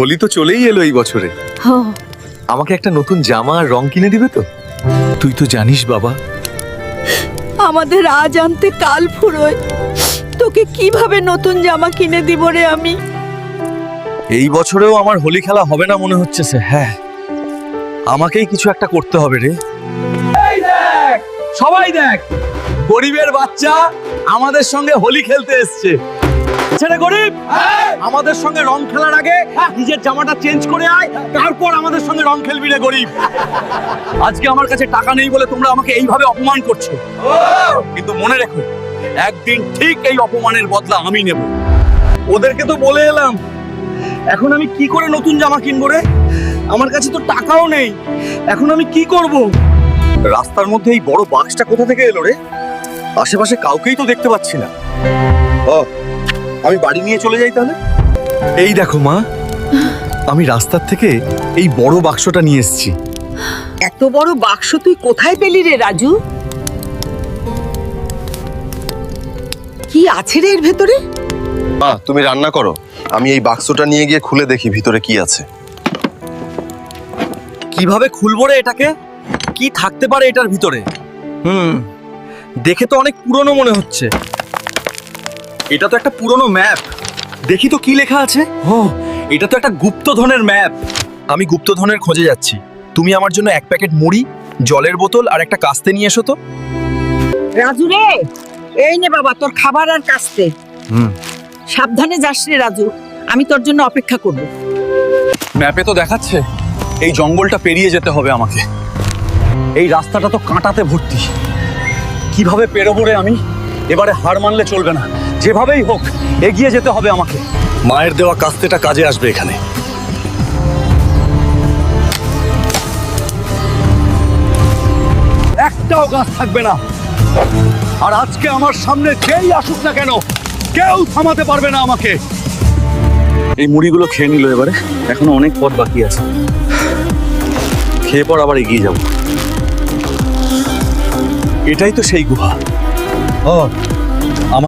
হোলি তো চলেই এলো এই বছরে। আমাকে একটা নতুন জামা আর রং কিনে দিবে তো? তুই তো জানিস বাবা, আমাদের আজ আনতে কাল ফুরোয়, তোকে কিভাবে নতুন জামা কিনে দিব রে আমি? এই বছরেও আমার হোলি খেলা হবে না মনে হচ্ছে। হ্যাঁ, আমাকেই কিছু একটা করতে হবে রে। সবাই দেখ, গরিবের বাচ্চা আমাদের সঙ্গে হোলি খেলতে এসছে। ছেলে গরিব, আমাদের সঙ্গে রং খেলার আগে নিজের জামাটা চেঞ্জ করে আয়, তারপর আমাদের সঙ্গে রং খেলবি রে গরিব। আজকে আমার কাছে টাকা নেই বলে তোমরা আমাকে এইভাবে অপমান করছো, কিন্তু মনে রেখো, একদিন ঠিক এই অপমানের বদলা আমি নেব। ওদেরকে তো বলে এলাম, এখন আমি কি করে নতুন জামা কিনবো রে? আমার কাছে তো টাকাও নেই, এখন আমি কি করব? রাস্তার মধ্যে এই বড় বাক্সটা কোথা থেকে এলো রে? আশেপাশে কাউকেই তো দেখতে পাচ্ছি না। ও, আমি বাড়ি নিয়ে চলে যাই তাহলে। এই দেখো মা, আমি রাস্তার থেকে এই বড় বাক্সটা নিয়ে এসেছি। এত বড় বাক্স তুই কোথায় পেলি রে রাজু? কি আছে রে এর ভেতরে? মা, তুমি রান্না করো, আমি এই বাক্সটা নিয়ে গিয়ে খুলে দেখি ভিতরে কি আছে। কিভাবে খুলবো রে এটাকে? কি থাকতে পারে এটার ভিতরে? দেখে তো অনেক পুরনো মনে হচ্ছে। এটা তো একটা পুরনো ম্যাপ। দেখি তো কি লেখা আছে। ও, এটা তো একটা গুপ্তধনের ম্যাপ। আমি গুপ্তধনের খোঁজে যাচ্ছি। তুমি আমার জন্য এক প্যাকেট মুড়ি, জলের বোতল আর একটা কাস্তে নিয়ে এসো তো। রাজু রে, এই নে বাবা তোর খাবার আর কাস্তে। সাবধানে যাস রে রাজু, আমি তোর জন্য অপেক্ষা করব। ম্যাপে তো দেখাচ্ছে এই জঙ্গলটা পেরিয়ে যেতে হবে আমাকে। এই রাস্তাটা তো কাঁটাতে ভর্তি। কিভাবে পেরোবো রে আমি? এবারে হার মানলে চলবে না, যেভাবেই হোক এগিয়ে যেতে হবে আমাকে। মায়ের দেওয়া কাস্তেটা কাজে আসবে এখানে। একটাও গাছ থাকবে না, আর আজকে আমার সামনে যেই আসুক না কেন, কেউ থামাতে পারবে না আমাকে। এই মুড়িগুলো খেয়ে নিল, এবারে এখনো অনেক পথ বাকি আছে। খেয়ে পর আবার এগিয়ে যাব। এটাই তো সেই গুহা। ও,